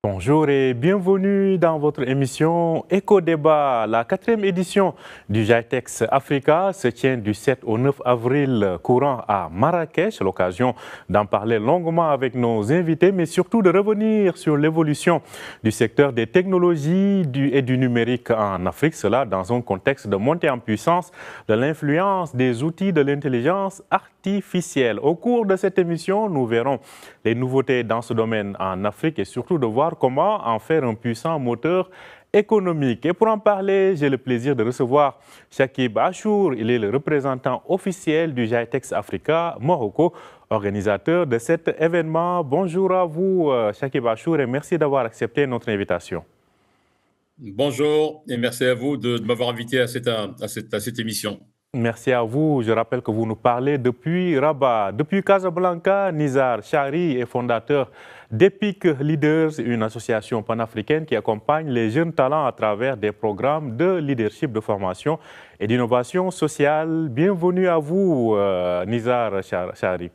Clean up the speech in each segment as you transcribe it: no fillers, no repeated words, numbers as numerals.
Bonjour et bienvenue dans votre émission Éco-Débat. La 4e édition du GITEX Africa se tient du 7 au 9 avril courant à Marrakech. L'occasion d'en parler longuement avec nos invités, mais surtout de revenir sur l'évolution du secteur des technologies et du numérique en Afrique. Cela dans un contexte de montée en puissance de l'influence des outils de l'intelligence artificielle. Au cours de cette émission, nous verrons les nouveautés dans ce domaine en Afrique et surtout de voir comment en faire un puissant moteur économique. Et pour en parler, j'ai le plaisir de recevoir Chakib Achour. Il est le représentant officiel du GITEX Africa Morocco, organisateur de cet événement. Bonjour à vous, Chakib Achour, et merci d'avoir accepté notre invitation. Bonjour et merci à vous de m'avoir invité à cette émission. Merci à vous. Je rappelle que vous nous parlez depuis Rabat. Depuis Casablanca, Nizar Chari est fondateur d'Epic Leaders, une association panafricaine qui accompagne les jeunes talents à travers des programmes de leadership, de formation et d'innovation sociale. Bienvenue à vous, Nizar Chari.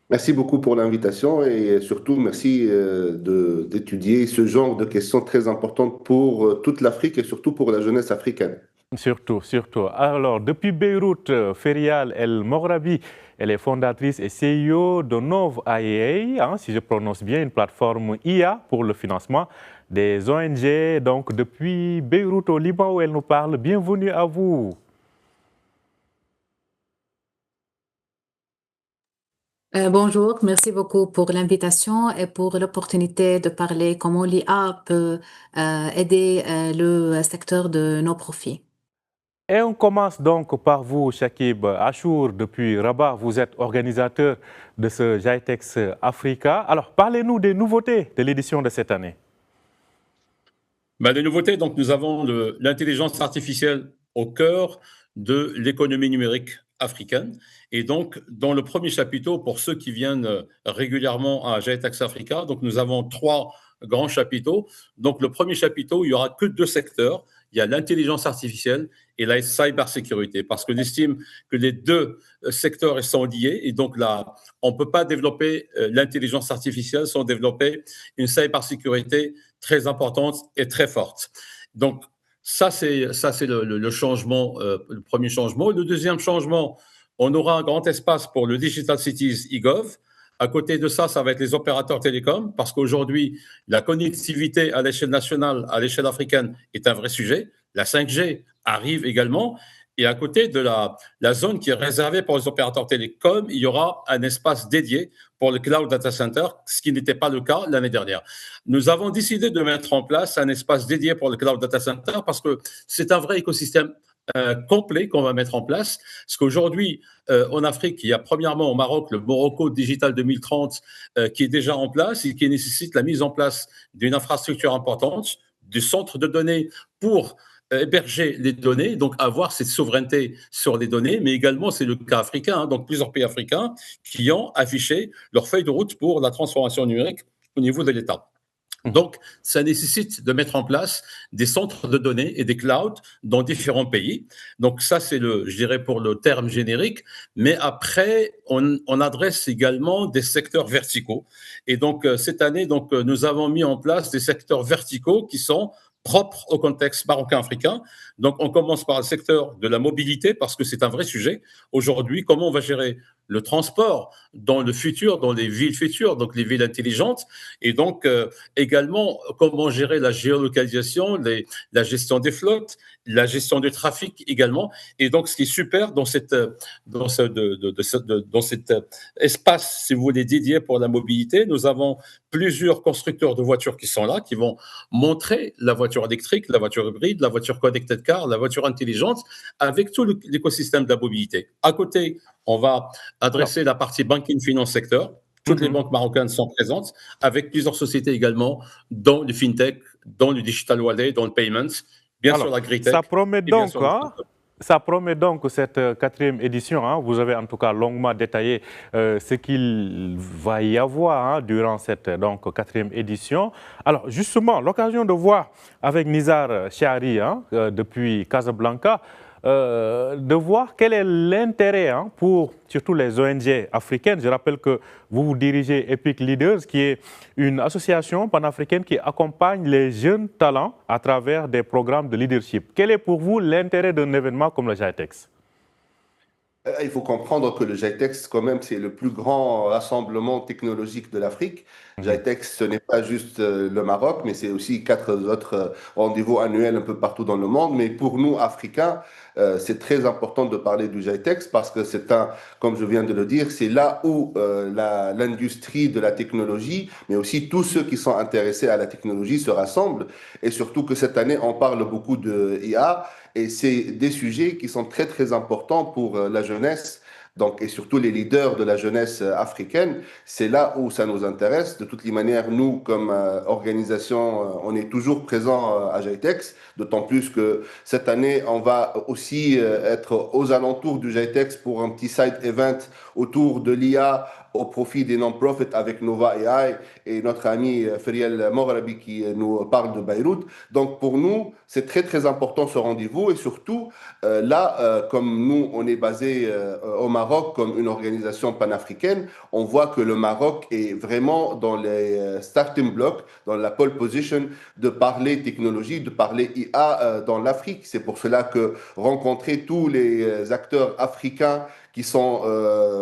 Merci beaucoup pour l'invitation et surtout merci d'étudier ce genre de questions très importantes pour toute l'Afrique et surtout pour la jeunesse africaine. Surtout. Alors, depuis Beyrouth, Ferial El Moghrabi, elle est fondatrice et CEO de Nov IA, si je prononce bien, une plateforme IA pour le financement des ONG. Donc, depuis Beyrouth au Liban où elle nous parle, bienvenue à vous. Bonjour, merci beaucoup pour l'invitation et pour l'opportunité de parler comment l'IA peut aider le secteur de nos profits. Et on commence donc par vous, Chakib Achour, depuis Rabat. Vous êtes organisateur de ce GITEX Africa. Alors, parlez-nous des nouveautés de l'édition de cette année. Les nouveautés, donc, nous avons l'intelligence artificielle au cœur de l'économie numérique africaine. Et donc, dans le premier chapiteau, pour ceux qui viennent régulièrement à GITEX Africa, donc nous avons 3 grands chapiteaux. Donc, le premier chapiteau, il n'y aura que 2 secteurs. Il y a l'intelligence artificielle et la cybersécurité, parce qu'on estime que les 2 secteurs sont liés. Et donc là, on ne peut pas développer l'intelligence artificielle sans développer une cybersécurité très importante et très forte. Donc, ça, c'est le changement, le premier changement. Le deuxième changement, on aura un grand espace pour le Digital Cities eGov. À côté de ça, ça va être les opérateurs télécoms, parce qu'aujourd'hui, la connectivité à l'échelle nationale, à l'échelle africaine, est un vrai sujet. La 5G arrive également. Et à côté de la zone qui est réservée pour les opérateurs télécoms, il y aura un espace dédié pour le Cloud Data Center, ce qui n'était pas le cas l'année dernière. Nous avons décidé de mettre en place un espace dédié pour le Cloud Data Center parce que c'est un vrai écosystème complet qu'on va mettre en place. Parce qu'aujourd'hui, en Afrique, il y a premièrement au Maroc le Morocco Digital 2030 qui est déjà en place et qui nécessite la mise en place d'une infrastructure importante, du centre de données pour héberger les données, donc avoir cette souveraineté sur les données, mais également c'est le cas africain, hein, donc plusieurs pays africains qui ont affiché leur feuille de route pour la transformation numérique au niveau de l'État. Donc, ça nécessite de mettre en place des centres de données et des clouds dans différents pays. Donc, ça, c'est je dirais, pour le terme générique. Mais après, on adresse également des secteurs verticaux. Et donc, cette année, donc, nous avons mis en place des secteurs verticaux qui sont propres au contexte marocain-africain. Donc, on commence par le secteur de la mobilité parce que c'est un vrai sujet. Aujourd'hui, comment on va gérer le transport dans le futur, dans les villes futures, donc les villes intelligentes, et donc également comment gérer la géolocalisation, la gestion des flottes, la gestion du trafic également. Et donc, ce qui est super dans cet espace, si vous voulez, dédié pour la mobilité, nous avons plusieurs constructeurs de voitures qui sont là, qui vont montrer la voiture électrique, la voiture hybride, la voiture connected car, la voiture intelligente, avec tout l'écosystème de la mobilité. À côté, on va adresser la partie banking finance secteur. Toutes les banques marocaines sont présentes, avec plusieurs sociétés également, dans le fintech, dans le digital wallet, dans le payments, bien sûr l'agritech. Ça promet donc cette 4e édition. Hein, vous avez en tout cas longuement détaillé ce qu'il va y avoir durant cette 4e édition. Alors justement, l'occasion de voir avec Nizar Chari depuis Casablanca, de voir quel est l'intérêt pour surtout les ONG africaines. Je rappelle que vous dirigez Epic Leaders, qui est une association panafricaine qui accompagne les jeunes talents à travers des programmes de leadership. Quel est pour vous l'intérêt d'un événement comme le GITEX? Il faut comprendre que le GITEX, quand même, c'est le plus grand rassemblement technologique de l'Afrique. GITEX, ce n'est pas juste le Maroc, mais c'est aussi 4 autres rendez-vous annuels un peu partout dans le monde. Mais pour nous, Africains, c'est très important de parler du GITEX parce que c'est comme je viens de le dire, c'est là où l'industrie de la technologie, mais aussi tous ceux qui sont intéressés à la technologie se rassemblent. Et surtout que cette année, on parle beaucoup de IA. Et c'est des sujets qui sont très, très importants pour la jeunesse, donc, et surtout les leaders de la jeunesse africaine. C'est là où ça nous intéresse. De toutes les manières, nous, comme organisation, on est toujours présents à GITEX, d'autant plus que cette année, on va aussi être aux alentours du GITEX pour un petit side event autour de l'IA au profit des non-profits avec Nova AI et notre ami Feriel Moghrabi qui nous parle de Beyrouth. Donc pour nous, c'est très très important ce rendez-vous et surtout comme nous on est basé au Maroc comme une organisation panafricaine, on voit que le Maroc est vraiment dans les starting blocks, dans la pole position de parler technologie, de parler IA dans l'Afrique. C'est pour cela que rencontrer tous les acteurs africains qui sont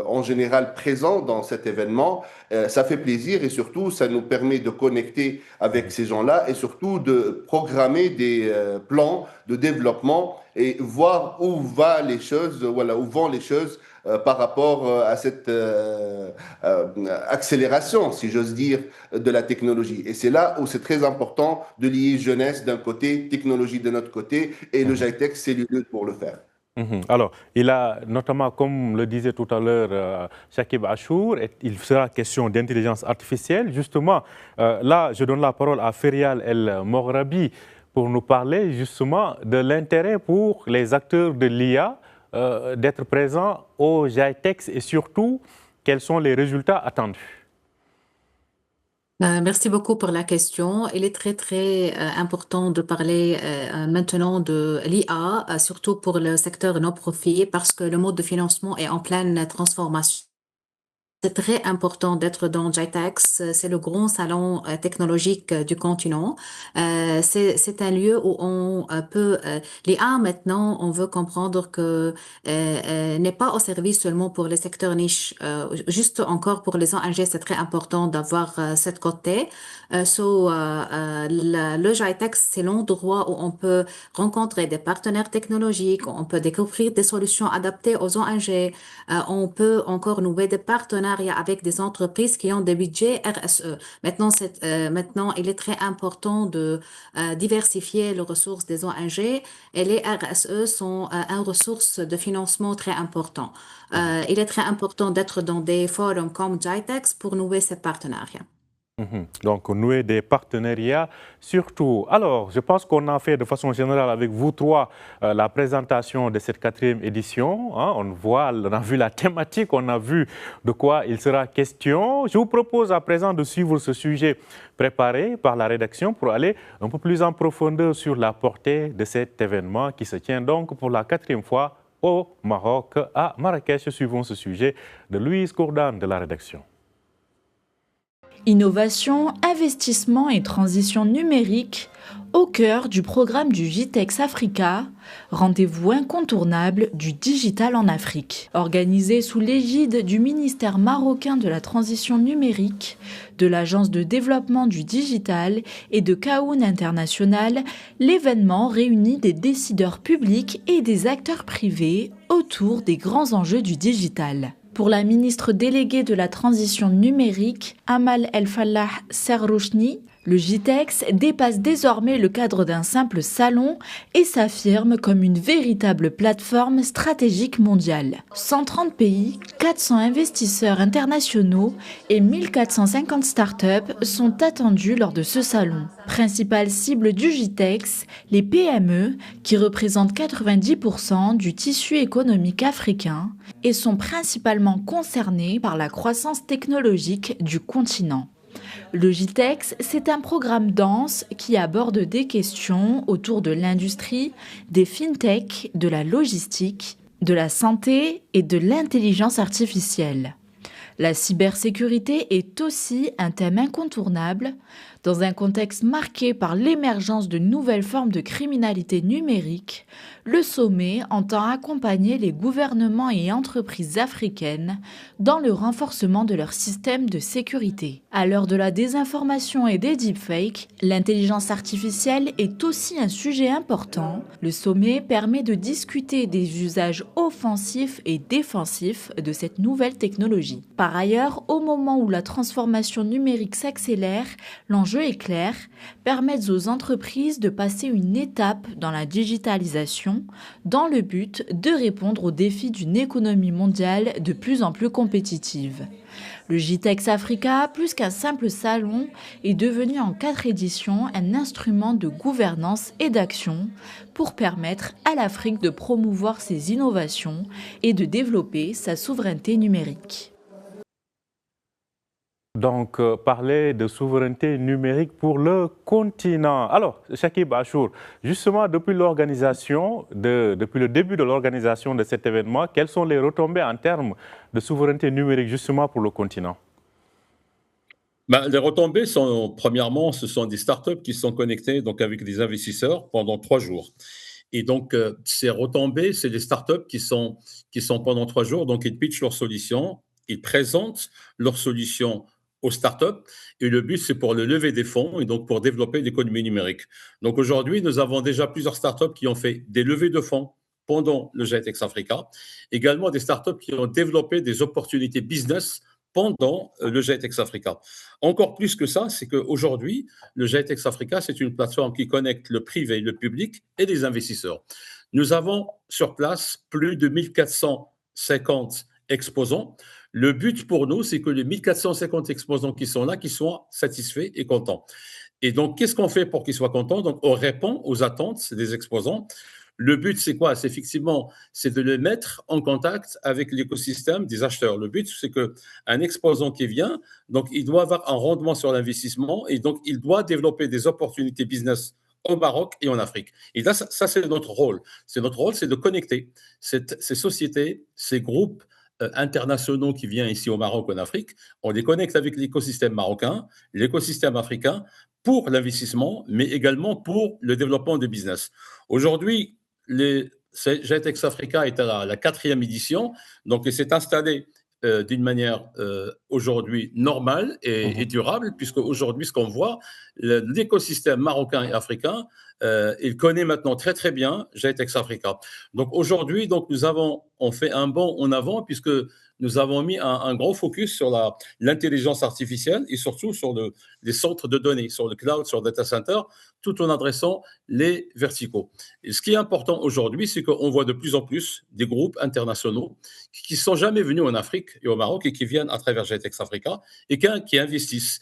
en général présents dans cet événement. Ça fait plaisir et surtout, ça nous permet de connecter avec ces gens-là et surtout de programmer des plans de développement et voir où vont les choses par rapport à cette accélération, si j'ose dire, de la technologie. Et c'est là où c'est très important de lier jeunesse d'un côté, technologie de notre côté, et le GITEX, c'est le lieu pour le faire. Alors, il a notamment, comme le disait tout à l'heure Shakib Achour, il sera question d'intelligence artificielle. Justement, là, je donne la parole à Feriel El Moghrabi pour nous parler justement de l'intérêt pour les acteurs de l'IA d'être présents au GITEX et surtout, quels sont les résultats attendus? Merci beaucoup pour la question. Il est très, très important de parler maintenant de l'IA, surtout pour le secteur non-profit, parce que le mode de financement est en pleine transformation. C'est très important d'être dans GITEX. C'est le grand salon technologique du continent. C'est un lieu où on peut... L'IA, maintenant, on veut comprendre que n'est pas au service seulement pour les secteurs niches. Juste encore pour les ONG, c'est très important d'avoir cette côté. Le GITEX, c'est l'endroit où on peut rencontrer des partenaires technologiques, on peut découvrir des solutions adaptées aux ONG, on peut encore nouer des partenariats avec des entreprises qui ont des budgets RSE. Maintenant, il est très important de diversifier les ressources des ONG et les RSE sont une ressource de financement très important. Il est très important d'être dans des forums comme GITEX pour nouer ces partenariats. Donc, nouer des partenariats surtout. Alors, je pense qu'on a fait de façon générale avec vous trois la présentation de cette 4e édition. On a vu la thématique, on a vu de quoi il sera question. Je vous propose à présent de suivre ce sujet préparé par la rédaction pour aller un peu plus en profondeur sur la portée de cet événement qui se tient donc pour la 4e fois au Maroc, à Marrakech. Suivons ce sujet de Louise Courdan de la rédaction. Innovation, investissement et transition numérique au cœur du programme du GITEX Africa, rendez-vous incontournable du digital en Afrique. Organisé sous l'égide du ministère marocain de la transition numérique, de l'Agence de développement du digital et de Kaoun International, l'événement réunit des décideurs publics et des acteurs privés autour des grands enjeux du digital. Pour la ministre déléguée de la transition numérique, Amal El Fallah Serrouchni, le GITEX dépasse désormais le cadre d'un simple salon et s'affirme comme une véritable plateforme stratégique mondiale. 130 pays, 400 investisseurs internationaux et 1450 startups sont attendus lors de ce salon. Principale cible du GITEX, les PME qui représentent 90% du tissu économique africain et sont principalement concernées par la croissance technologique du continent. Le GITEX, c'est un programme dense qui aborde des questions autour de l'industrie, des fintech, de la logistique, de la santé et de l'intelligence artificielle. La cybersécurité est aussi un thème incontournable dans un contexte marqué par l'émergence de nouvelles formes de criminalité numérique. Le sommet entend accompagner les gouvernements et entreprises africaines dans le renforcement de leur système de sécurité. À l'heure de la désinformation et des deepfakes, l'intelligence artificielle est aussi un sujet important. Le sommet permet de discuter des usages offensifs et défensifs de cette nouvelle technologie. Par ailleurs, au moment où la transformation numérique s'accélère, l'enjeu est clair, permettre aux entreprises de passer une étape dans la digitalisation dans le but de répondre aux défis d'une économie mondiale de plus en plus compétitive. Le GITEX Africa, plus qu'un simple salon, est devenu en 4 éditions un instrument de gouvernance et d'action pour permettre à l'Afrique de promouvoir ses innovations et de développer sa souveraineté numérique. Donc, parler de souveraineté numérique pour le continent. Alors, Chakib Achour, justement, depuis le début de l'organisation de cet événement, quelles sont les retombées en termes de souveraineté numérique, justement, pour le continent? Les retombées sont, premièrement, ce sont des startups qui sont connectées donc, avec des investisseurs pendant 3 jours. Et donc, ces retombées, c'est des startups qui sont pendant 3 jours, donc ils pitchent leurs solutions, ils présentent leurs solutions aux startups, et le but, c'est pour le lever des fonds et donc pour développer l'économie numérique. Donc aujourd'hui, nous avons déjà plusieurs startups qui ont fait des levées de fonds pendant le GITEX Africa, également des startups qui ont développé des opportunités business pendant le GITEX Africa. Encore plus que ça, c'est qu'aujourd'hui, le GITEX Africa, c'est une plateforme qui connecte le privé, le public et les investisseurs. Nous avons sur place plus de 1450 exposants. Le but pour nous, c'est que les 1450 exposants qui sont là, qu'ils soient satisfaits et contents. Et donc, qu'est-ce qu'on fait pour qu'ils soient contents? Donc, on répond aux attentes des exposants. Le but, c'est quoi? C'est effectivement, c'est de les mettre en contact avec l'écosystème des acheteurs. Le but, c'est qu'un exposant qui vient, donc, il doit avoir un rendement sur l'investissement et donc, il doit développer des opportunités business au Maroc et en Afrique. Et là, ça c'est notre rôle. Notre rôle, c'est de connecter ces sociétés, ces groupes internationaux qui viennent ici au Maroc, en Afrique. On les connecte avec l'écosystème marocain, l'écosystème africain, pour l'investissement, mais également pour le développement de business. Aujourd'hui, GITEX Africa est à la 4e édition, donc il s'est installé d'une manière aujourd'hui normale et durable, puisque aujourd'hui, ce qu'on voit, l'écosystème marocain et africain, il connaît maintenant très très bien GITEX Africa. Donc aujourd'hui, on fait un bond en avant, puisque nous avons mis un gros focus sur l'intelligence artificielle et surtout sur les centres de données, sur le cloud, sur le data center, tout en adressant les verticaux. Et ce qui est important aujourd'hui, c'est qu'on voit de plus en plus des groupes internationaux qui ne sont jamais venus en Afrique et au Maroc et qui viennent à travers GITEX Africa et qui investissent.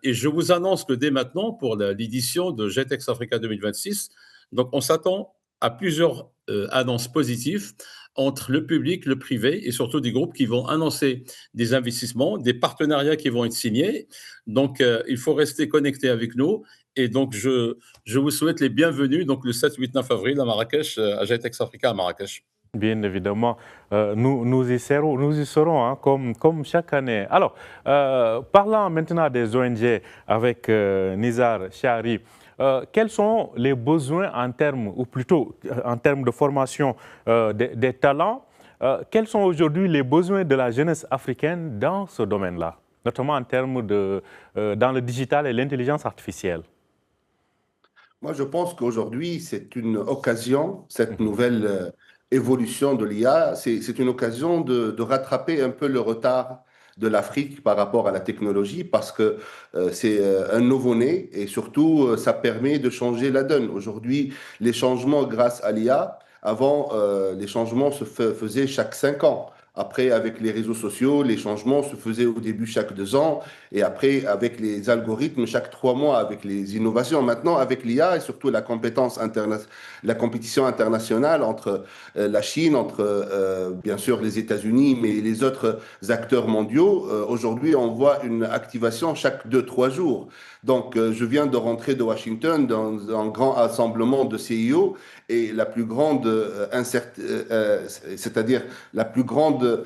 Et je vous annonce que dès maintenant, pour l'édition de GITEX Africa 2026, donc on s'attend à plusieurs annonces positives entre le public, le privé et surtout des groupes qui vont annoncer des investissements, des partenariats qui vont être signés. Donc, il faut rester connecté avec nous. Et donc, je vous souhaite les bienvenus donc, le 7, 8, 9 avril à Marrakech, à GITEX Africa à Marrakech. Bien évidemment, nous y serons hein, comme chaque année. Alors, parlant maintenant des ONG avec Nizar Chari, quels sont les besoins en termes, ou plutôt en termes de formation des talents? Quels sont aujourd'hui les besoins de la jeunesse africaine dans ce domaine-là, notamment en termes dans le digital et l'intelligence artificielle? Moi, je pense qu'aujourd'hui, c'est une occasion, cette nouvelle évolution de l'IA, c'est une occasion de rattraper un peu le retard de l'Afrique par rapport à la technologie, parce que c'est un nouveau-né et surtout, ça permet de changer la donne. Aujourd'hui, les changements grâce à l'IA, avant, les changements se faisaient chaque 5 ans. Après, avec les réseaux sociaux, les changements se faisaient au début chaque 2 ans et après, avec les algorithmes, chaque 3 mois, avec les innovations. Maintenant, avec l'IA et surtout la compétition internationale entre la Chine, entre bien sûr les États-Unis, mais les autres acteurs mondiaux, aujourd'hui, on voit une activation chaque 2, 3 jours. Donc, je viens de rentrer de Washington dans un grand rassemblement de CIO et la plus grande c'est-à-dire la plus grande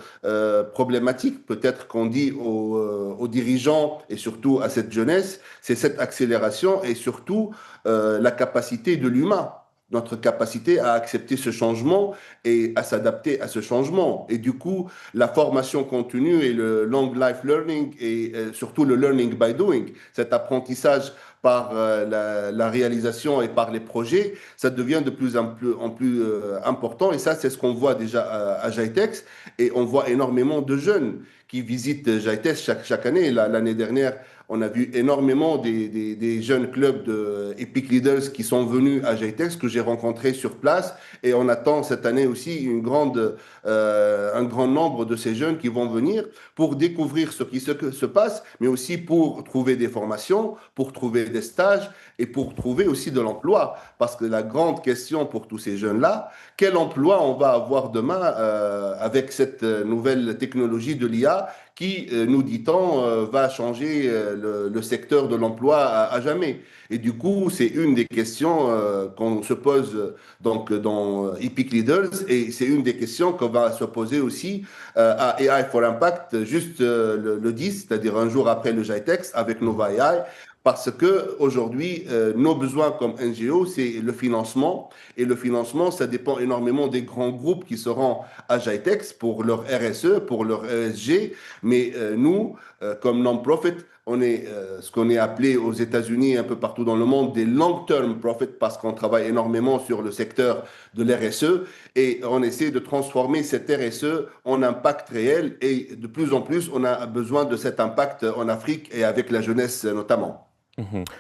problématique, peut-être qu'on dit aux dirigeants et surtout à cette jeunesse, c'est cette accélération et surtout la capacité de l'humain, notre capacité à accepter ce changement et à s'adapter à ce changement. Et du coup, la formation continue et le long life learning et surtout le learning by doing, cet apprentissage par la réalisation et par les projets, ça devient de plus en plus important. Et ça, c'est ce qu'on voit déjà à GITEX. Et on voit énormément de jeunes qui visitent GITEX chaque année. L'année dernière, on a vu énormément des jeunes clubs de Epic Leaders qui sont venus à GITEX, que j'ai rencontrés sur place. Et on attend cette année aussi un grand nombre de ces jeunes qui vont venir pour découvrir ce qui se passe, mais aussi pour trouver des formations, pour trouver des stages et pour trouver aussi de l'emploi. Parce que la grande question pour tous ces jeunes-là, quel emploi on va avoir demain avec cette nouvelle technologie de l'IA qui, nous dit-on, va changer le secteur de l'emploi à jamais. Et du coup, c'est une des questions qu'on se pose donc dans Epic Leaders et c'est une des questions qu'on va se poser aussi à AI for Impact juste le 10, c'est-à-dire un jour après le GITEX avec Nova AI. Parce que aujourd'hui, nos besoins comme NGO, c'est le financement. Et le financement, ça dépend énormément des grands groupes qui seront à GITEX pour leur RSE, pour leur ESG. Mais nous, comme non-profit, on est ce qu'on est appelé aux États-Unis et un peu partout dans le monde des long-term profits parce qu'on travaille énormément sur le secteur de l'RSE et on essaie de transformer cette RSE en impact réel. Et de plus en plus, on a besoin de cet impact en Afrique et avec la jeunesse notamment.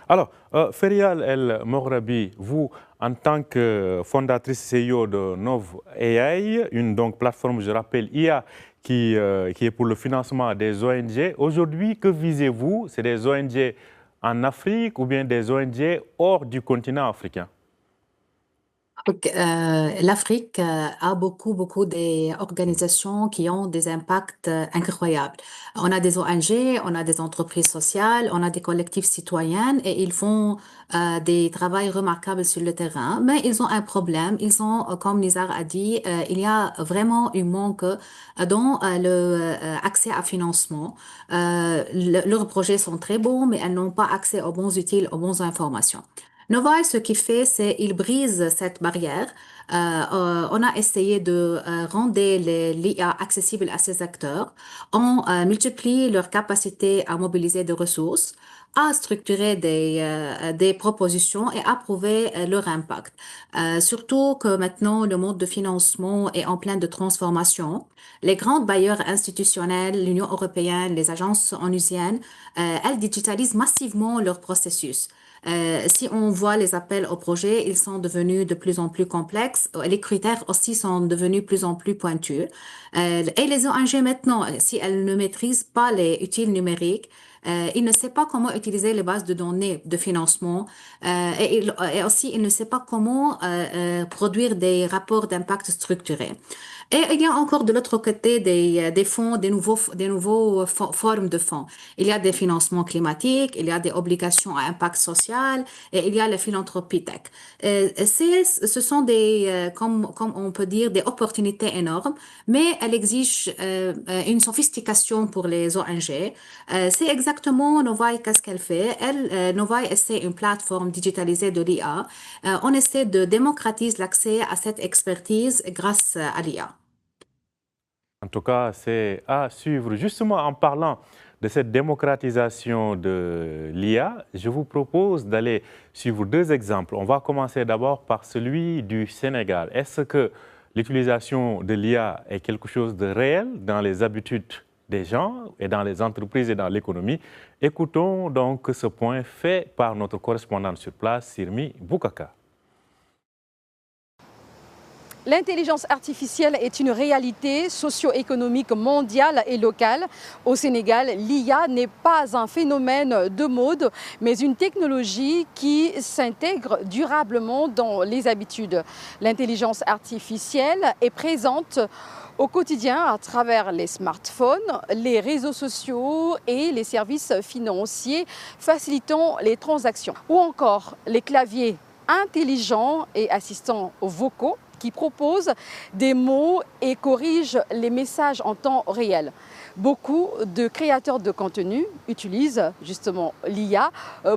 Alors, Ferial El Moghrabi, vous, en tant que fondatrice CEO de Nova AI, une donc plateforme, je rappelle, IA, qui est pour le financement des ONG, aujourd'hui, que visez-vous? C'est des ONG en Afrique ou bien des ONG hors du continent africain? L'Afrique a beaucoup d'organisations qui ont des impacts incroyables. On a des ONG, on a des entreprises sociales, on a des collectifs citoyens et ils font des travaux remarquables sur le terrain. Mais ils ont un problème. Ils ont, comme Nizar a dit, il y a vraiment un manque dans l'accès à financement. Leurs projets sont très bons, mais elles n'ont pas accès aux bons outils, aux bonnes informations. Novae, ce qu'il fait, c'est qu'il brise cette barrière. On a essayé de rendre l'IA accessible à ces acteurs. On multiplie leur capacité à mobiliser des ressources, à structurer des propositions et à prouver leur impact. Surtout que maintenant, le mode de financement est en pleine de transformation. Les grands bailleurs institutionnels, l'Union européenne, les agences onusiennes, elles digitalisent massivement leurs processus. Si on voit les appels au projet, ils sont devenus de plus en plus complexes. Les critères aussi sont devenus de plus en plus pointus. Et les ONG maintenant, si elles ne maîtrisent pas les outils numériques, ils ne savent pas comment utiliser les bases de données de financement et aussi ils ne savent pas comment produire des rapports d'impact structurés. Et il y a encore de l'autre côté des fonds, des nouveaux formes de fonds. Il y a des financements climatiques, il y a des obligations à impact social et il y a la philanthropie tech. Ce sont comme on peut dire, des opportunités énormes, mais elles exigent une sophistication pour les ONG. C'est exactement Novae, qu'est-ce qu'elle fait? Novae essaie une plateforme digitalisée de l'IA. On essaie de démocratiser l'accès à cette expertise grâce à l'IA. En tout cas, c'est à suivre. Justement, en parlant de cette démocratisation de l'IA, je vous propose d'aller suivre 2 exemples. On va commencer d'abord par celui du Sénégal. Est-ce que l'utilisation de l'IA est quelque chose de réel dans les habitudes des gens et dans les entreprises et dans l'économie? Écoutons donc ce point fait par notre correspondante sur place, Sirmi Boukaka. L'intelligence artificielle est une réalité socio-économique mondiale et locale. Au Sénégal, l'IA n'est pas un phénomène de mode, mais une technologie qui s'intègre durablement dans les habitudes. L'intelligence artificielle est présente au quotidien à travers les smartphones, les réseaux sociaux et les services financiers facilitant les transactions. Ou encore les claviers intelligents et assistants vocaux qui proposent des mots et corrigent les messages en temps réel. Beaucoup de créateurs de contenu utilisent justement l'IA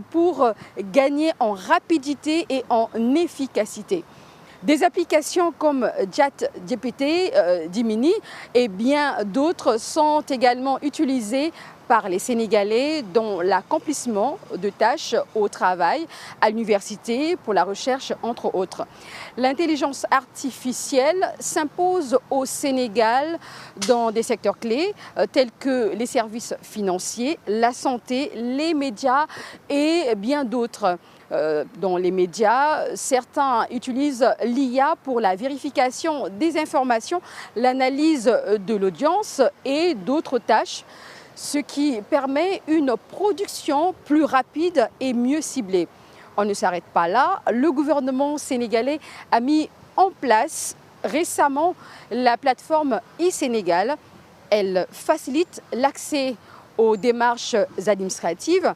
pour gagner en rapidité et en efficacité. Des applications comme ChatGPT, Gemini et bien d'autres sont également utilisées par les Sénégalais dans l'accomplissement de tâches au travail, à l'université, pour la recherche, entre autres. L'intelligence artificielle s'impose au Sénégal dans des secteurs clés tels que les services financiers, la santé, les médias et bien d'autres. Dans les médias, certains utilisent l'IA pour la vérification des informations, l'analyse de l'audience et d'autres tâches, ce qui permet une production plus rapide et mieux ciblée. On ne s'arrête pas là. Le gouvernement sénégalais a mis en place récemment la plateforme e-Sénégal. Elle facilite l'accès aux démarches administratives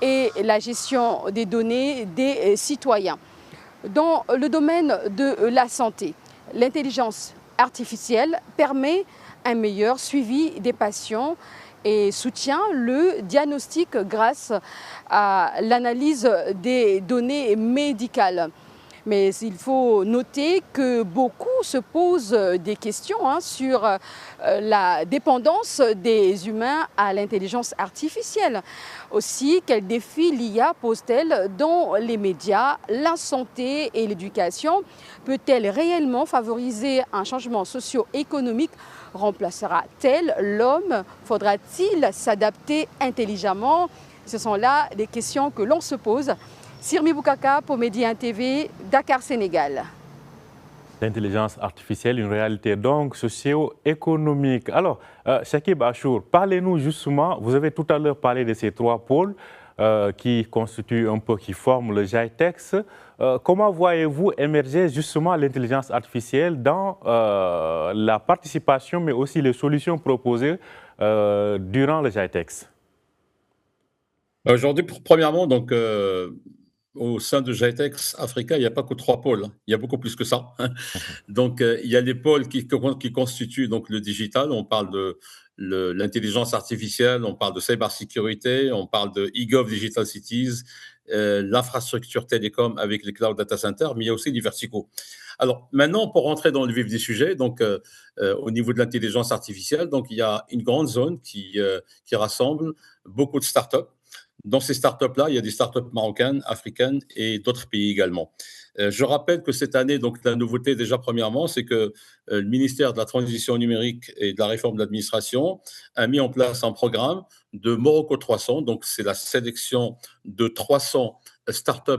et la gestion des données des citoyens. Dans le domaine de la santé, l'intelligence artificielle permet un meilleur suivi des patients et soutient le diagnostic grâce à l'analyse des données médicales. Mais il faut noter que beaucoup se posent des questions sur la dépendance des humains à l'intelligence artificielle. Aussi, quels défis l'IA pose-t-elle dans les médias, la santé et l'éducation? Peut-elle réellement favoriser un changement socio-économique? Remplacera-t-elle l'homme? Faudra-t-il s'adapter intelligemment? Ce sont là les questions que l'on se pose. Sirmi Boukaka pour Média TV, Dakar, Sénégal. L'intelligence artificielle, une réalité donc socio-économique. Alors, Chakib Achour, parlez-nous justement, vous avez tout à l'heure parlé de ces trois pôles qui constituent un peu, qui forment le GITEX. Comment voyez-vous émerger justement l'intelligence artificielle dans la participation, mais aussi les solutions proposées durant le GITEX? Aujourd'hui, premièrement, donc, au sein de GITEX Africa, il n'y a pas que trois pôles, il y a beaucoup plus que ça. Donc, il y a les pôles qui constituent donc, le digital, on parle de l'intelligence artificielle, on parle de cybersécurité, on parle de eGov Digital Cities, l'infrastructure télécom avec les cloud data centers, mais il y a aussi les verticaux. Alors, maintenant, pour rentrer dans le vif du sujet, donc, au niveau de l'intelligence artificielle, donc, il y a une grande zone qui rassemble beaucoup de startups. Dans ces startups-là, il y a des startups marocaines, africaines et d'autres pays également. Je rappelle que cette année, donc la nouveauté déjà premièrement, c'est que le ministère de la Transition numérique et de la réforme de l'administration a mis en place un programme de Morocco 300. Donc c'est la sélection de 300 startups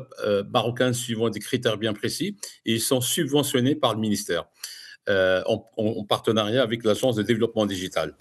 marocaines suivant des critères bien précis et ils sont subventionnés par le ministère en partenariat avec l'Agence de développement digital.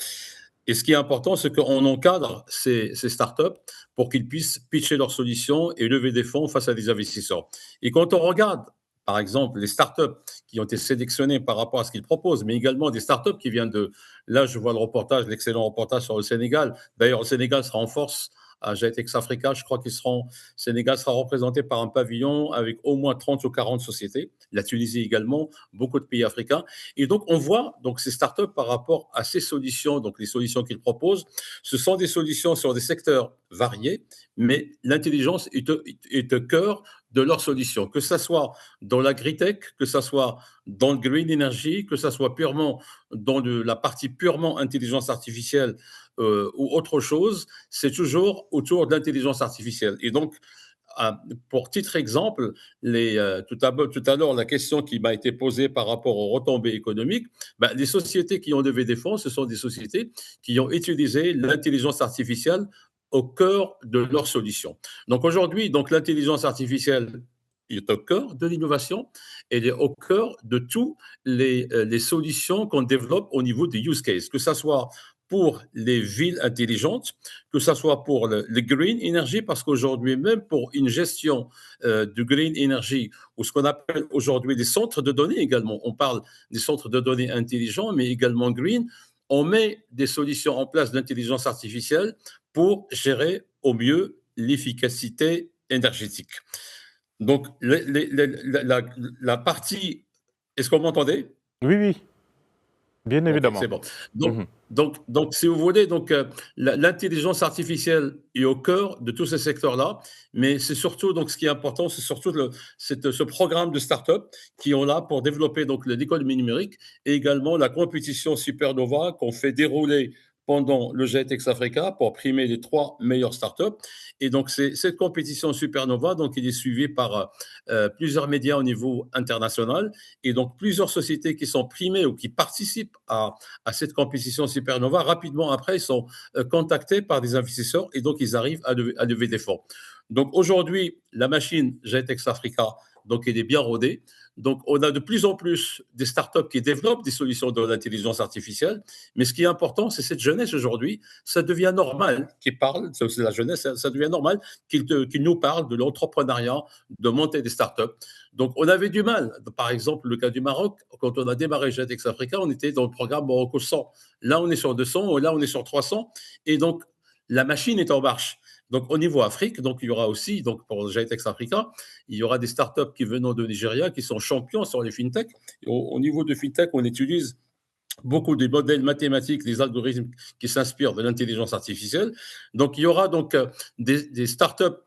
Et ce qui est important, c'est qu'on encadre ces startups pour qu'ils puissent pitcher leurs solutions et lever des fonds face à des investisseurs. Et quand on regarde, par exemple, les startups qui ont été sélectionnées par rapport à ce qu'ils proposent, mais également des startups qui viennent de... Là, je vois le reportage, l'excellent reportage sur le Sénégal. D'ailleurs, le Sénégal sera en force à GITEX Africa. Je crois que le Sénégal sera représenté par un pavillon avec au moins 30 ou 40 sociétés. La Tunisie également, beaucoup de pays africains. Et donc, on voit donc ces startups par rapport à ces solutions, donc les solutions qu'ils proposent, ce sont des solutions sur des secteurs variés, mais l'intelligence est au cœur de leurs solutions, que ce soit dans l'agritech, que ce soit dans le green energy, que ce soit purement dans la partie purement intelligence artificielle ou autre chose, c'est toujours autour de l'intelligence artificielle. Et donc, pour titre exemple, tout à l'heure, la question qui m'a été posée par rapport aux retombées économiques, les sociétés qui ont levé des fonds, ce sont des sociétés qui ont utilisé l'intelligence artificielle au cœur de leurs solutions. Donc aujourd'hui, l'intelligence artificielle est au cœur de l'innovation, elle est au cœur de toutes les solutions qu'on développe au niveau des use cases, que ce soit pour les villes intelligentes, que ce soit pour le green energy, parce qu'aujourd'hui même, pour une gestion de green energy, ou ce qu'on appelle aujourd'hui des centres de données également, on parle des centres de données intelligents, mais également green, on met des solutions en place d'intelligence artificielle pour gérer au mieux l'efficacité énergétique. Donc, la partie... Est-ce que vous m'entendez? Oui, oui, bien Ok, évidemment. c'est bon. Donc, si vous voulez, l'intelligence artificielle est au cœur de tous ces secteurs-là, mais c'est surtout, donc, ce qui est important, c'est surtout ce programme de start-up qui ont là pour développer donc l'économie numérique et également la compétition Supernova qu'on fait dérouler pendant le GITEX Africa pour primer les 3 meilleures startups. Et donc, cette compétition Supernova, donc, il est suivi par plusieurs médias au niveau international et donc plusieurs sociétés qui sont primées ou qui participent à cette compétition Supernova. Rapidement après, ils sont contactés par des investisseurs et donc ils arrivent à lever des fonds. Donc aujourd'hui, la machine GITEX Africa, donc elle est bien rodée. Donc on a de plus en plus des startups qui développent des solutions de l'intelligence artificielle. Mais ce qui est important, c'est cette jeunesse aujourd'hui. Ça devient normal qu'ils parlent, c'est la jeunesse, ça devient normal qu'ils nous parlent de l'entrepreneuriat, de monter des startups. Donc on avait du mal. Par exemple, le cas du Maroc, quand on a démarré GITEX Africa, on était dans le programme Morocco 100. Là, on est sur 200, là, on est sur 300. Et donc, la machine est en marche. Donc, au niveau Afrique, donc, il y aura aussi, donc, pour GITEX Africa, il y aura des startups qui venant de Nigeria qui sont champions sur les fintech. Au niveau de fintech, on utilise beaucoup des modèles mathématiques, des algorithmes qui s'inspirent de l'intelligence artificielle. Donc, il y aura donc des startups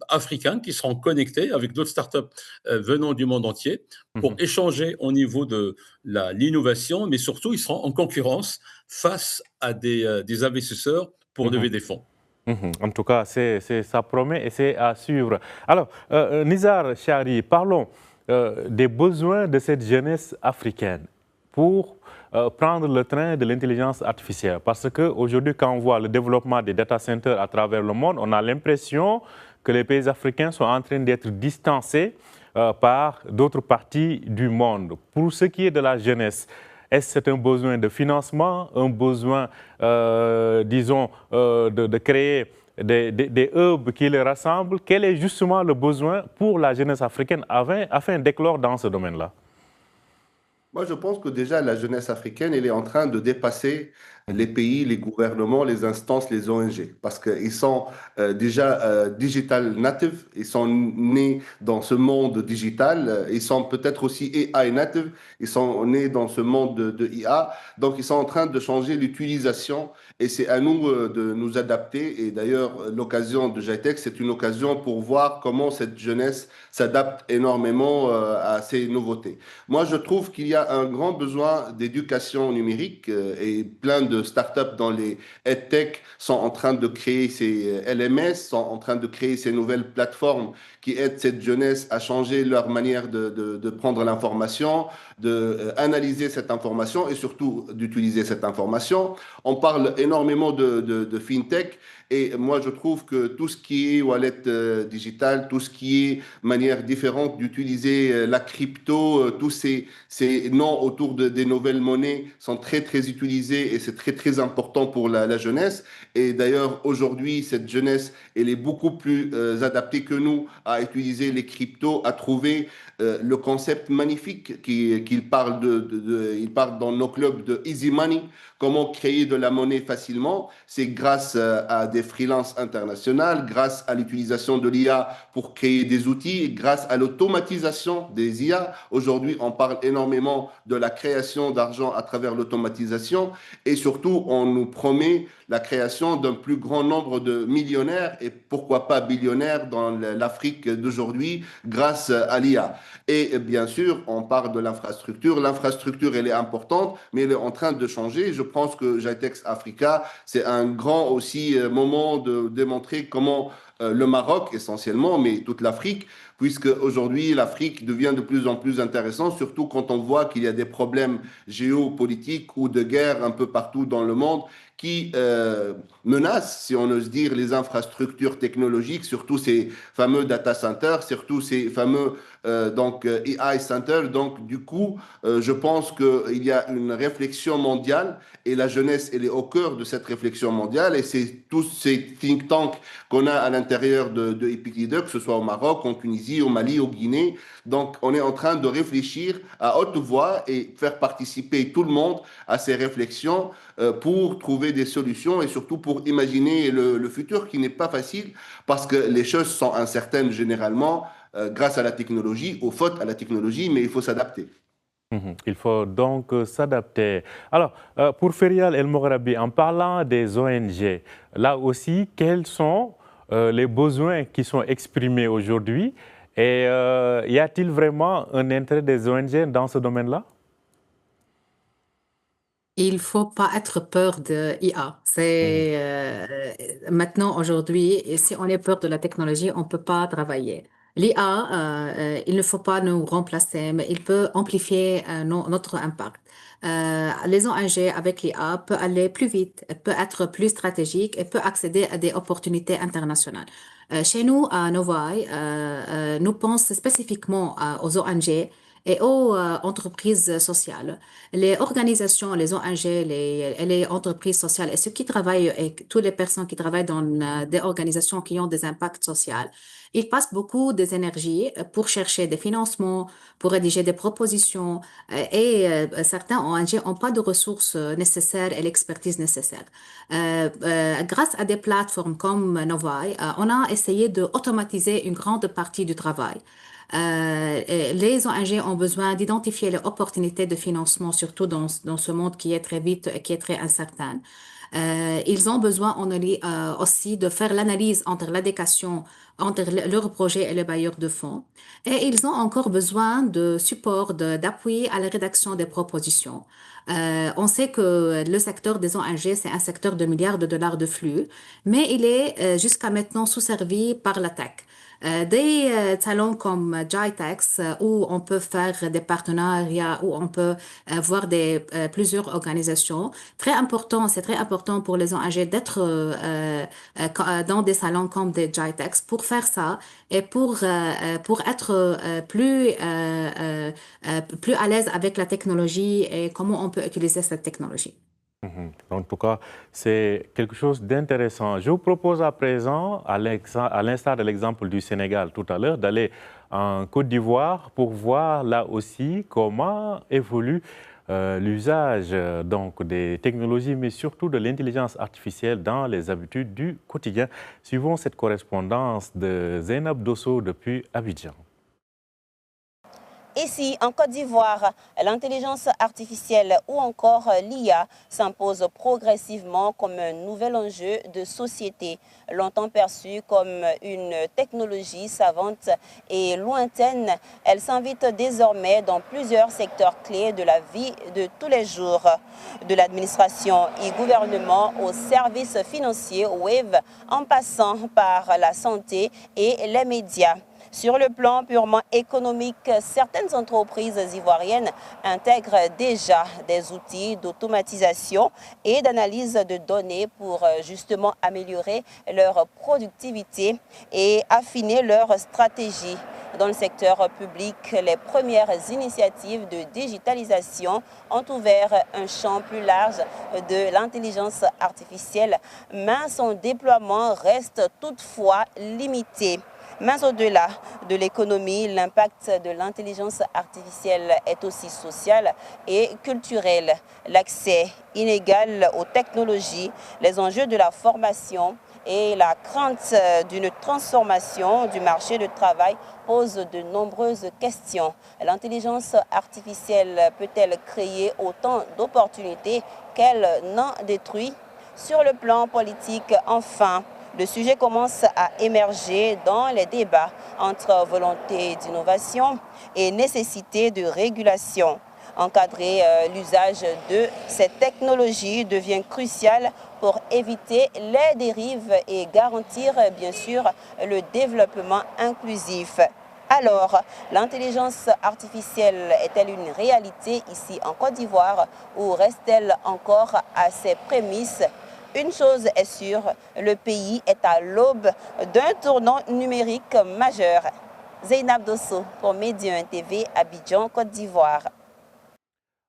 africains qui seront connectés avec d'autres startups venant du monde entier pour échanger au niveau de l'innovation, mais surtout, ils seront en concurrence face à des investisseurs pour lever des fonds. En tout cas, ça promet et c'est à suivre. Alors, Nizar Chari, parlons des besoins de cette jeunesse africaine pour prendre le train de l'intelligence artificielle. Parce qu'aujourd'hui, quand on voit le développement des data centers à travers le monde, on a l'impression que les pays africains sont en train d'être distancés par d'autres parties du monde. Pour ce qui est de la jeunesse, est-ce que c'est un besoin de financement, un besoin, disons, de créer des hubs qui les rassemblent? Quel est justement le besoin pour la jeunesse africaine afin d'éclore dans ce domaine-là? Moi, je pense que déjà, la jeunesse africaine, elle est en train de dépasser les pays, les gouvernements, les instances, les ONG, parce qu'ils sont déjà digital native, ils sont nés dans ce monde digital, ils sont peut-être aussi AI native, ils sont nés dans ce monde de IA, donc ils sont en train de changer l'utilisation et c'est à nous de nous adapter. Et d'ailleurs, l'occasion de GITEX, c'est une occasion pour voir comment cette jeunesse s'adapte énormément à ces nouveautés. Moi, je trouve qu'il y a un grand besoin d'éducation numérique et plein de startups dans les EdTech sont en train de créer ces LMS, sont en train de créer ces nouvelles plateformes qui aident cette jeunesse à changer leur manière de prendre l'information, d'analyser cette information et surtout d'utiliser cette information. On parle énormément de FinTech. Et moi, je trouve que tout ce qui est wallet digital, tout ce qui est manière différente d'utiliser la crypto, tous ces noms autour des nouvelles monnaies sont très, très utilisés et c'est très, très important pour la jeunesse. Et d'ailleurs, aujourd'hui, cette jeunesse, elle est beaucoup plus adaptée que nous à utiliser les cryptos, à trouver le concept magnifique qu'il parle il parle dans nos clubs de easy money, comment créer de la monnaie facilement. C'est grâce à des freelances internationales, grâce à l'utilisation de l'IA pour créer des outils, grâce à l'automatisation des IA. Aujourd'hui, on parle énormément de la création d'argent à travers l'automatisation et surtout, on nous promet la création d'un plus grand nombre de millionnaires et pourquoi pas billionnaires dans l'Afrique d'aujourd'hui grâce à l'IA. Et bien sûr, on parle de l'infrastructure. L'infrastructure, elle est importante, mais elle est en train de changer. Je pense que GITEX Africa, c'est un grand aussi moment de démontrer comment le Maroc essentiellement, mais toute l'Afrique, puisque aujourd'hui l'Afrique devient de plus en plus intéressante, surtout quand on voit qu'il y a des problèmes géopolitiques ou de guerre un peu partout dans le monde qui menacent, si on ose dire, les infrastructures technologiques, surtout ces fameux data centers, surtout ces fameux donc AI Center. Donc, du coup, je pense qu'il y a une réflexion mondiale et la jeunesse, elle est au cœur de cette réflexion mondiale. Et c'est tous ces think tanks qu'on a à l'intérieur de Epic Leader, que ce soit au Maroc, en Tunisie, au Mali, au Guinée. Donc, on est en train de réfléchir à haute voix et faire participer tout le monde à ces réflexions pour trouver des solutions et surtout pour imaginer le futur qui n'est pas facile parce que les choses sont incertaines généralement grâce à la technologie, aux fautes à la technologie, mais il faut s'adapter. Il faut donc s'adapter. Alors, pour Ferial El Moghrabi, en parlant des ONG, là aussi, quels sont les besoins qui sont exprimés aujourd'hui et y a-t-il vraiment un intérêt des ONG dans ce domaine-là? Il faut pas être peur de IA. Maintenant, aujourd'hui, et si on est peur de la technologie, on peut pas travailler. L'IA, il ne faut pas nous remplacer, mais il peut amplifier notre impact. Les ONG avec l'IA peuvent aller plus vite, peut être plus stratégique et peut accéder à des opportunités internationales. Chez nous, à Novaï, nous pensons spécifiquement aux ONG et aux entreprises sociales. Les organisations, les ONG, les entreprises sociales et ceux qui travaillent et toutes les personnes qui travaillent dans des organisations qui ont des impacts sociaux, ils passent beaucoup d'énergie pour chercher des financements, pour rédiger des propositions et certains ONG n'ont pas de ressources nécessaires et l'expertise nécessaire. Grâce à des plateformes comme Novaï, on a essayé d'automatiser une grande partie du travail. Les ONG ont besoin d'identifier les opportunités de financement, surtout dans ce monde qui est très vite et qui est très incertain. Ils ont besoin aussi de faire l'analyse entre l'adéquation entre leur projet et le bailleur de fonds. Et ils ont encore besoin de support, d'appui à la rédaction des propositions. On sait que le secteur des ONG, c'est un secteur de milliards de dollars de flux, mais il est jusqu'à maintenant sous-servi par la tech. Des salons comme GITEX où on peut faire des partenariats, où on peut voir plusieurs organisations. C'est très important pour les ONG d'être dans des salons comme des GITEX pour faire ça et pour être plus à l'aise avec la technologie et comment on peut utiliser cette technologie. En tout cas, c'est quelque chose d'intéressant. Je vous propose à présent, à l'instar de l'exemple du Sénégal tout à l'heure, d'aller en Côte d'Ivoire pour voir là aussi comment évolue l'usage des technologies, mais surtout de l'intelligence artificielle dans les habitudes du quotidien. Suivons cette correspondance de Zainab Dosso depuis Abidjan. Ici, en Côte d'Ivoire, l'intelligence artificielle ou encore l'IA s'impose progressivement comme un nouvel enjeu de société, longtemps perçue comme une technologie savante et lointaine. Elle s'invite désormais dans plusieurs secteurs clés de la vie de tous les jours, de l'administration et gouvernement aux services financiers web, en passant par la santé et les médias. Sur le plan purement économique, certaines entreprises ivoiriennes intègrent déjà des outils d'automatisation et d'analyse de données pour justement améliorer leur productivité et affiner leur stratégie. Dans le secteur public, les premières initiatives de digitalisation ont ouvert un champ plus large de l'intelligence artificielle, mais son déploiement reste toutefois limité. Mais au-delà de l'économie, l'impact de l'intelligence artificielle est aussi social et culturel. L'accès inégal aux technologies, les enjeux de la formation et la crainte d'une transformation du marché du travail posent de nombreuses questions. L'intelligence artificielle peut-elle créer autant d'opportunités qu'elle n'en détruit? Sur le plan politique, enfin, le sujet commence à émerger dans les débats entre volonté d'innovation et nécessité de régulation. Encadrer l'usage de ces technologies devient crucial pour éviter les dérives et garantir bien sûr le développement inclusif. Alors, l'intelligence artificielle est-elle une réalité ici en Côte d'Ivoire ou reste-t-elle encore à ses prémices? Une chose est sûre, le pays est à l'aube d'un tournant numérique majeur. Zeynab Dosso pour Média 1 TV, Abidjan, Côte d'Ivoire.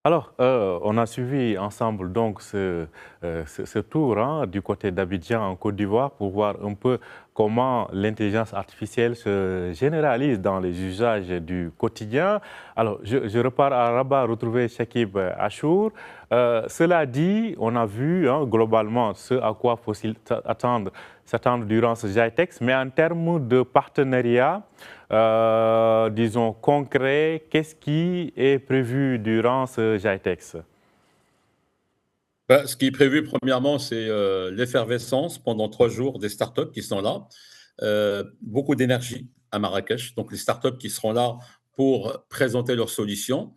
Alors, on a suivi ensemble donc ce tour du côté d'Abidjan en Côte d'Ivoire pour voir un peu comment l'intelligence artificielle se généralise dans les usages du quotidien. Alors, je repars à Rabat retrouver Chakib Achour. Cela dit, on a vu globalement ce à quoi faut-il s'attendre durant ce GITEX, mais en termes de partenariat, disons concret, qu'est-ce qui est prévu durant ce GITEX? Ce qui est prévu, premièrement, c'est l'effervescence pendant 3 jours des startups qui sont là. Beaucoup d'énergie à Marrakech. Donc, les startups qui seront là pour présenter leurs solutions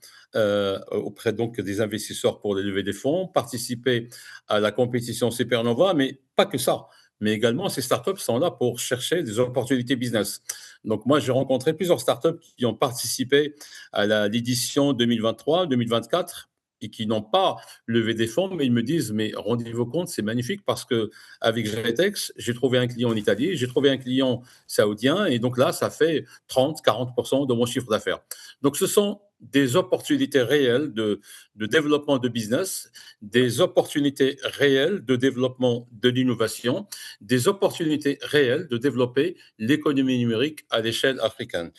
auprès donc des investisseurs pour les levées des fonds, participer à la compétition Supernova, mais pas que ça. Mais également, ces startups sont là pour chercher des opportunités business. Donc, moi, j'ai rencontré plusieurs startups qui ont participé à l'édition 2023-2024 et qui n'ont pas levé des fonds, mais ils me disent, mais rendez-vous compte, c'est magnifique parce qu'avec GITEX, j'ai trouvé un client en Italie, j'ai trouvé un client saoudien, et donc là, ça fait 30-40% de mon chiffre d'affaires. Donc, ce sont des opportunités réelles de développement de business, des opportunités réelles de développement de l'innovation, des opportunités réelles de développer l'économie numérique à l'échelle africaine.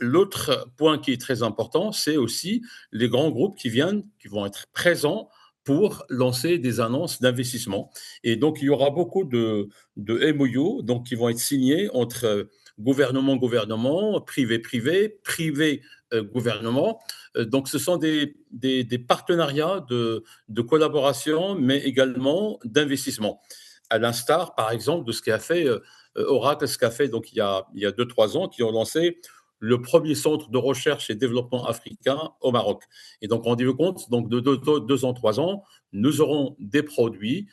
L'autre point qui est très important, c'est aussi les grands groupes qui vont être présents pour lancer des annonces d'investissement. Et donc, il y aura beaucoup de MOU donc, qui vont être signés entre gouvernement, privé, gouvernement. Donc, ce sont des partenariats de collaboration, mais également d'investissement. À l'instar, par exemple, de ce qu'a fait Oracle, ce qu'a fait donc, il y a 2-3 ans, qui ont lancé le premier centre de recherche et développement africain au Maroc. Et donc, rendez-vous compte, donc de 2 ans, 3 ans, nous aurons des produits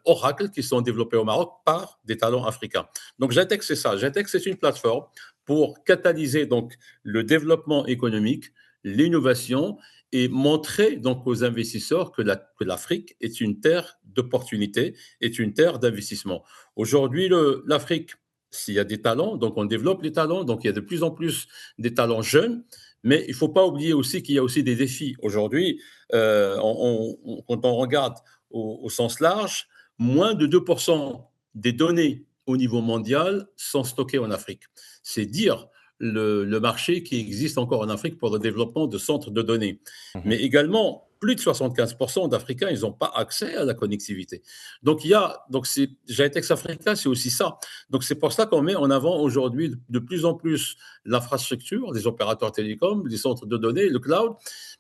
Oracle qui sont développés au Maroc par des talents africains. Donc, GITEX, c'est ça. GITEX, c'est une plateforme pour catalyser donc le développement économique, l'innovation et montrer donc aux investisseurs que l'Afrique est une terre d'opportunités, est une terre d'investissement. Aujourd'hui, l'Afrique, s'il y a des talents, donc on développe les talents, donc il y a de plus en plus des talents jeunes, mais il ne faut pas oublier aussi qu'il y a aussi des défis. Aujourd'hui, quand on regarde au sens large, moins de 2% des données au niveau mondial sont stockées en Afrique. C'est dire le marché qui existe encore en Afrique pour le développement de centres de données. Mais également, plus de 75% d'Africains, ils n'ont pas accès à la connectivité. Donc, GITEX Africa, c'est aussi ça. Donc, c'est pour ça qu'on met en avant aujourd'hui de plus en plus l'infrastructure, les opérateurs télécoms, les centres de données, le cloud,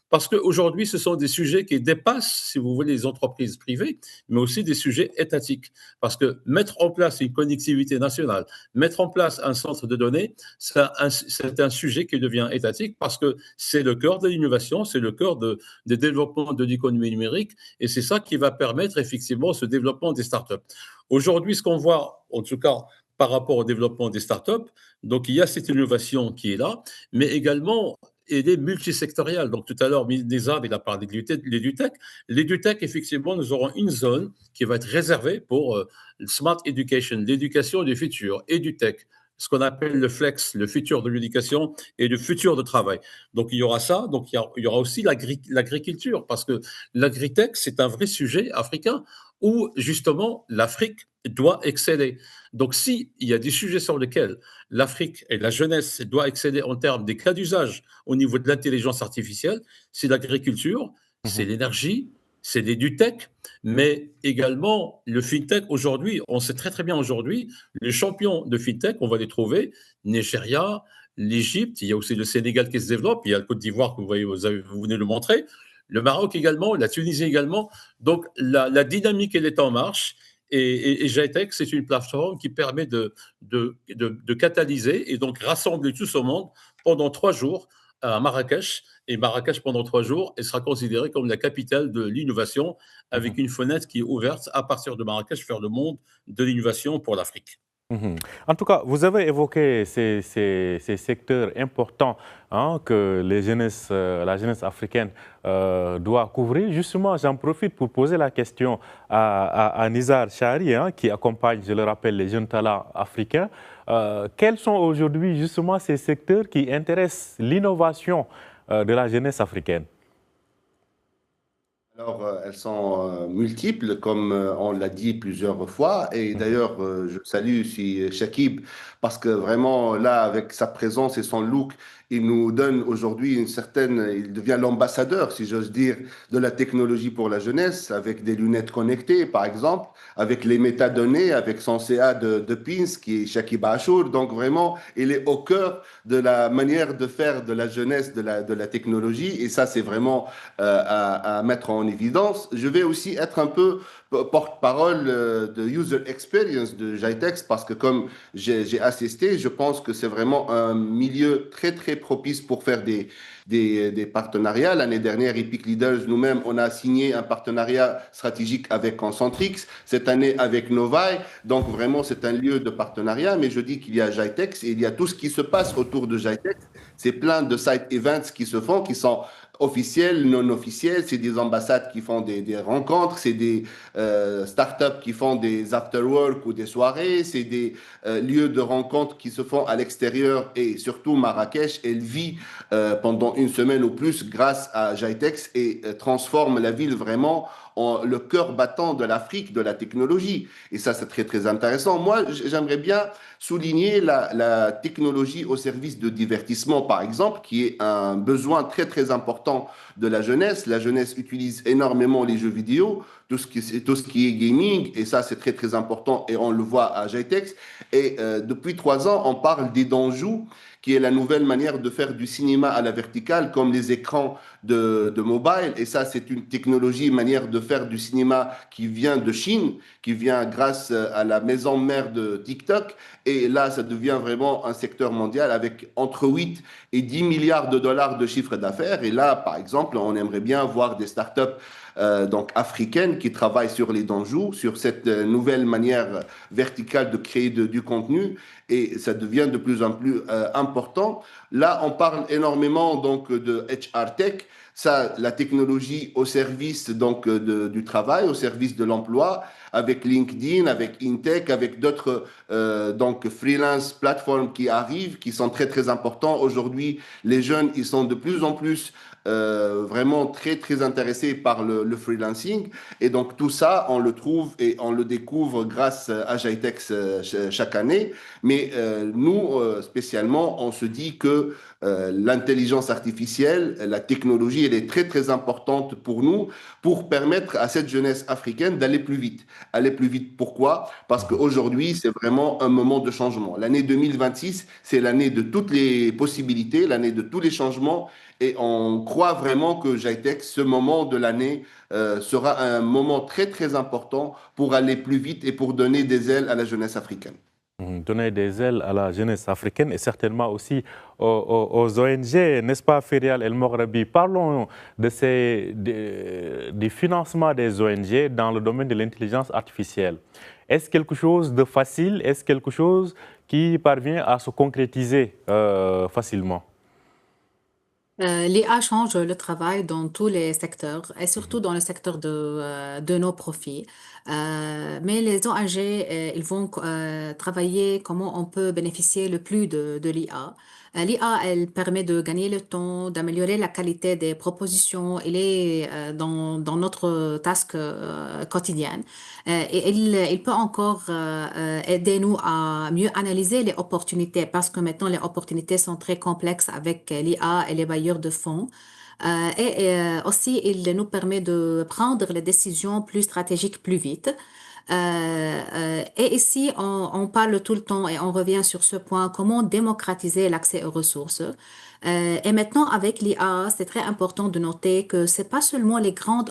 parce qu'aujourd'hui, ce sont des sujets qui dépassent, si vous voulez, les entreprises privées, mais aussi des sujets étatiques. Parce que mettre en place une connectivité nationale, mettre en place un centre de données, c'est un sujet qui devient étatique parce que c'est le cœur de l'innovation, c'est le cœur des développements de l'économie numérique, et c'est ça qui va permettre effectivement ce développement des startups. Aujourd'hui, ce qu'on voit, en tout cas, par rapport au développement des startups, donc il y a cette innovation qui est là, mais également et des multisectorielles. Donc, tout à l'heure, Nizar, il a parlé de l'EduTech. L'EduTech, effectivement, nous aurons une zone qui va être réservée pour Smart Education, l'éducation du futur, EduTech, ce qu'on appelle le flex, le futur de l'éducation et le futur de travail. Donc, il y aura ça. Donc, il y aura aussi l'agriculture, parce que l'agritech, c'est un vrai sujet africain où, justement, l'Afrique doit exceller. Donc, s'il y a des sujets sur lesquels l'Afrique et la jeunesse doivent exceller en termes des cas d'usage au niveau de l'intelligence artificielle, c'est l'agriculture, c'est l'énergie, c'est l'EduTech, mais également le FinTech. Aujourd'hui, on sait très très bien aujourd'hui, les champions de FinTech, on va les trouver, Nigeria, l'Égypte, il y a aussi le Sénégal qui se développe, il y a le Côte d'Ivoire que vous venez de le montrer, le Maroc également, la Tunisie également. Donc la dynamique, elle est en marche. Et GITEX, c'est une plateforme qui permet de catalyser et donc rassembler tout ce monde pendant 3 jours à Marrakech. Et Marrakech, pendant 3 jours, elle sera considérée comme la capitale de l'innovation, avec une fenêtre qui est ouverte à partir de Marrakech vers le monde de l'innovation pour l'Afrique. Mhm. En tout cas, vous avez évoqué ces secteurs importants que la jeunesse africaine doit couvrir. Justement, j'en profite pour poser la question à Nizar Chari, qui accompagne, je le rappelle, les jeunes talents africains. Quels sont aujourd'hui justement ces secteurs qui intéressent l'innovation de la jeunesse africaine? Alors, elles sont multiples, comme on l'a dit plusieurs fois. Et d'ailleurs, je salue ici Shakib, parce que vraiment, là, avec sa présence et son look, il nous donne aujourd'hui il devient l'ambassadeur, si j'ose dire, de la technologie pour la jeunesse, avec des lunettes connectées, par exemple, avec les métadonnées, avec son CA de PINS, qui est Shakib Achour. Donc, vraiment, il est au cœur de la manière de faire de la jeunesse, de la technologie. Et ça, c'est vraiment à mettre en évidence. Je vais aussi être un peu porte-parole de user experience de Jitex parce que comme j'ai assisté, je pense que c'est vraiment un milieu très très propice pour faire des partenariats. L'année dernière, Epic Leaders, nous-mêmes, on a signé un partenariat stratégique avec Concentrix, cette année avec Novae. Donc vraiment, c'est un lieu de partenariat, mais je dis qu'il y a Jitex et il y a tout ce qui se passe autour de Jitex. C'est plein de side events qui se font, qui sont officiels, non officiels, c'est des ambassades qui font des rencontres, c'est des startups qui font des after-work ou des soirées, c'est des lieux de rencontres qui se font à l'extérieur et surtout Marrakech, elle vit pendant une semaine ou plus grâce à Jitex et transforme la ville vraiment en le cœur battant de l'Afrique, de la technologie. Et ça, c'est très, très intéressant. Moi, j'aimerais bien souligner la technologie au service de divertissement, par exemple, qui est un besoin très, très important de la jeunesse. La jeunesse utilise énormément les jeux vidéo, tout ce qui est gaming, et ça, c'est très, très important, et on le voit à Jitex. Et depuis 3 ans, on parle des donjous, qui est la nouvelle manière de faire du cinéma à la verticale, comme les écrans de mobile. Et ça, c'est une technologie, une manière de faire du cinéma qui vient de Chine, qui vient grâce à la maison mère de TikTok. Et là, ça devient vraiment un secteur mondial avec entre 8 et 10 milliards de dollars de chiffre d'affaires. Et là, par exemple, on aimerait bien voir des startups donc africaines qui travaillent sur les donjous, sur cette nouvelle manière verticale de créer du contenu, et ça devient de plus en plus important. Là, on parle énormément donc de HR Tech, ça, la technologie au service donc du travail, au service de l'emploi, avec LinkedIn, avec Intech, avec d'autres donc freelance plateformes qui arrivent, qui sont très très importants. Aujourd'hui, les jeunes, ils sont de plus en plus vraiment très très intéressés par le freelancing, et donc tout ça on le trouve et on le découvre grâce à Jitex chaque année. Mais nous spécialement, on se dit que l'intelligence artificielle, la technologie, elle est très très importante pour nous, pour permettre à cette jeunesse africaine d'aller plus vite. Aller plus vite, pourquoi? Parce qu'aujourd'hui, c'est vraiment un moment de changement. L'année 2026, c'est l'année de toutes les possibilités, l'année de tous les changements. Et on croit vraiment que Jitex, ce moment de l'année, sera un moment très, très important pour aller plus vite et pour donner des ailes à la jeunesse africaine. Donner des ailes à la jeunesse africaine et certainement aussi aux ONG, n'est-ce pas, Ferial El Moghrabi? Parlons du financement des ONG dans le domaine de l'intelligence artificielle. Est-ce quelque chose de facile? Est-ce quelque chose qui parvient à se concrétiser facilement? L'IA change le travail dans tous les secteurs et surtout dans le secteur de nos profits. Mais les ONG, ils vont travailler comment on peut bénéficier le plus de l'IA. L'IA, elle permet de gagner le temps, d'améliorer la qualité des propositions. Elle est dans notre task quotidienne. Et il peut encore aider nous à mieux analyser les opportunités parce que maintenant les opportunités sont très complexes avec l'IA et les bailleurs de fonds. Aussi, il nous permet de prendre les décisions plus stratégiques plus vite. Et ici, on parle tout le temps et on revient sur ce point, comment démocratiser l'accès aux ressources. Et maintenant, avec l'IA, c'est très important de noter que c'est pas seulement les grandes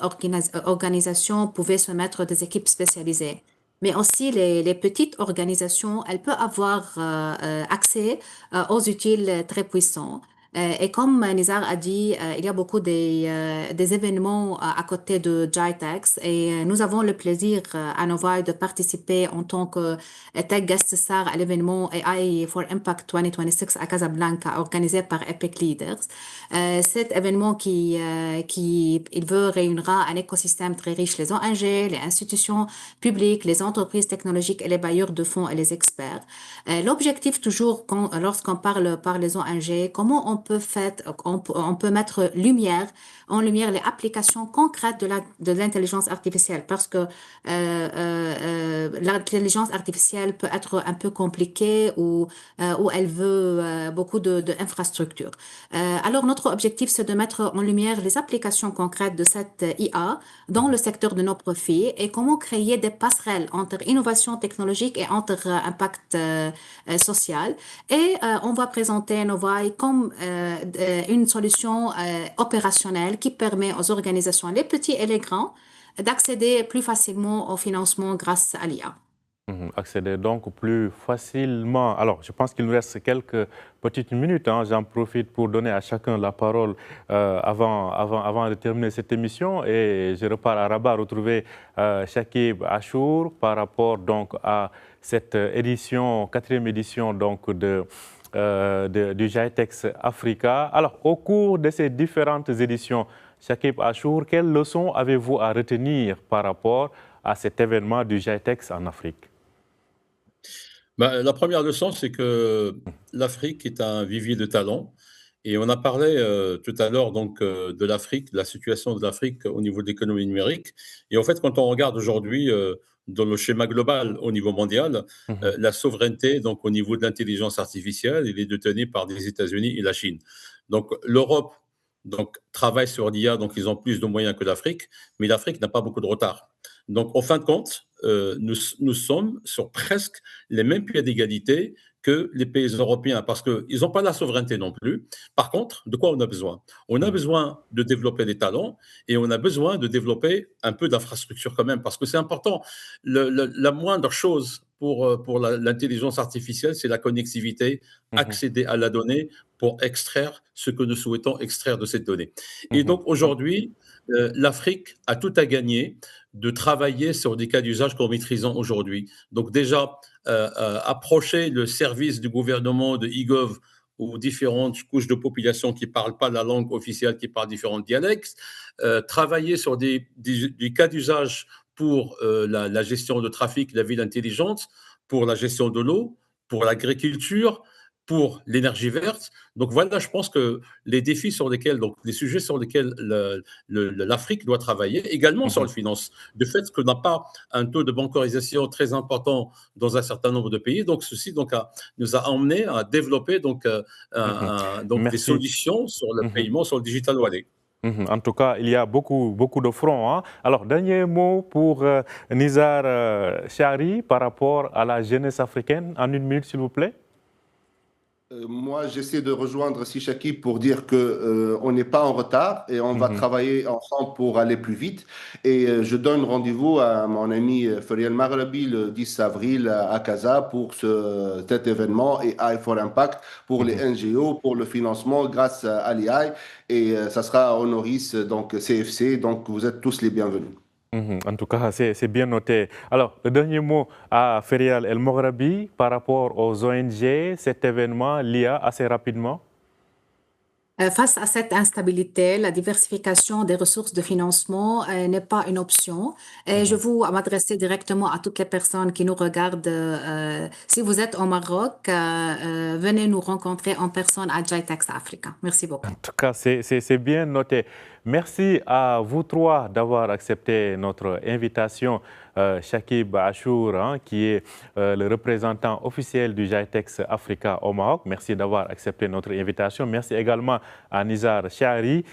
organisations pouvaient se mettre des équipes spécialisées, mais aussi les petites organisations, elles peuvent avoir accès aux outils très puissants. Et comme Nizar a dit, il y a beaucoup des événements à côté de GITEX et nous avons le plaisir à Novaï de participer en tant que Tech Guest Star à l'événement AI for Impact 2026 à Casablanca organisé par Epic Leaders. Cet événement il veut réunira un écosystème très riche, les ONG, les institutions publiques, les entreprises technologiques et les bailleurs de fonds et les experts. L'objectif toujours, lorsqu'on parle par les ONG, comment on peut mettre en lumière les applications concrètes de l'intelligence artificielle, parce que l'intelligence artificielle peut être un peu compliquée ou elle veut beaucoup d'infrastructures. Alors notre objectif, c'est de mettre en lumière les applications concrètes de cette IA dans le secteur de nos profits et comment créer des passerelles entre innovation technologique et entre impact social. Et on va présenter Novaï comme une solution opérationnelle qui permet aux organisations, les petits et les grands, d'accéder plus facilement au financement grâce à l'IA. Accéder donc plus facilement. Alors, je pense qu'il nous reste quelques petites minutes. J'en profite pour donner à chacun la parole avant de terminer cette émission. Et je repars à Rabat retrouver Chakib Achour par rapport donc à cette édition, 4e édition donc du GITEX Africa. Alors, au cours de ces différentes éditions, Chakib Achour, quelles leçons avez-vous à retenir par rapport à cet événement du GITEX en Afrique? La première leçon, c'est que l'Afrique est un vivier de talents. Et on a parlé tout à l'heure donc de l'Afrique, de la situation de l'Afrique au niveau de l'économie numérique. Et en fait, quand on regarde aujourd'hui dans le schéma global au niveau mondial, la souveraineté donc au niveau de l'intelligence artificielle, elle est détenue par les États-Unis et la Chine. Donc l'Europe travaille sur l'IA, donc ils ont plus de moyens que l'Afrique, mais l'Afrique n'a pas beaucoup de retard. Donc en fin de compte, nous sommes sur presque les mêmes pieds d'égalité que les pays européens, parce qu'ils n'ont pas la souveraineté non plus. Par contre, de quoi on a besoin? On a besoin de développer des talents et on a besoin de développer un peu d'infrastructure quand même, parce que c'est important. La moindre chose pour l'intelligence artificielle, c'est la connectivité, accéder à la donnée pour extraire ce que nous souhaitons extraire de cette donnée. Et donc aujourd'hui, l'Afrique a tout à gagner de travailler sur des cas d'usage qu'on maîtrisons aujourd'hui. Donc déjà, approcher le service du gouvernement de e-gov aux différentes couches de population qui ne parlent pas la langue officielle, qui parlent différents dialectes, travailler sur des cas d'usage pour la gestion de trafic, la ville intelligente, pour la gestion de l'eau, pour l'agriculture, pour l'énergie verte. Donc voilà, je pense que les défis sur lesquels, donc les sujets sur lesquels l'Afrique doit travailler, également sur le finance, du fait qu'on n'a pas un taux de bancarisation très important dans un certain nombre de pays, donc ceci nous a emmené à développer donc des solutions sur le paiement, sur le digital wallet. En tout cas, il y a beaucoup de fronts. Alors, dernier mot pour Nizar Chari par rapport à la jeunesse africaine, en 1 minute s'il vous plaît. Moi, j'essaie de rejoindre Chakib pour dire qu'on n'est pas en retard et on va travailler ensemble pour aller plus vite. Et je donne rendez-vous à mon ami Ferial Maghrabi le 10 avril à Casa pour cet événement et AI for Impact pour les NGO, pour le financement grâce à l'AI. Et ça sera honoris, donc CFC. Donc, vous êtes tous les bienvenus. En tout cas, c'est bien noté. Alors, le dernier mot à Ferial El Maghrabi par rapport aux ONG, cet événement, l'IA, assez rapidement. Face à cette instabilité, la diversification des ressources de financement n'est pas une option. Et je vous m'adresser directement à toutes les personnes qui nous regardent. Si vous êtes au Maroc, venez nous rencontrer en personne à GITEX Africa. Merci beaucoup. En tout cas, c'est bien noté. Merci à vous trois d'avoir accepté notre invitation. Chakib Achour, qui est le représentant officiel du GITEX Africa au Maroc. Merci d'avoir accepté notre invitation. Merci également à Nizar Chari,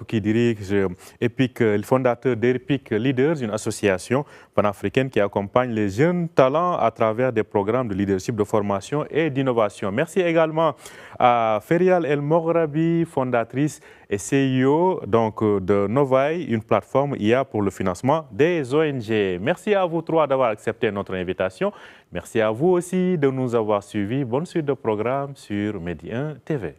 qui dirige EPIC, le fondateur d'EPIC Leaders, une association panafricaine qui accompagne les jeunes talents à travers des programmes de leadership, de formation et d'innovation. Merci également à Ferial El Maghrabi, fondatrice et CEO de Novaï, une plateforme IA pour le financement des ONG. Merci à vous trois d'avoir accepté notre invitation. Merci à vous aussi de nous avoir suivis. Bonne suite de programme sur Medi 1 TV.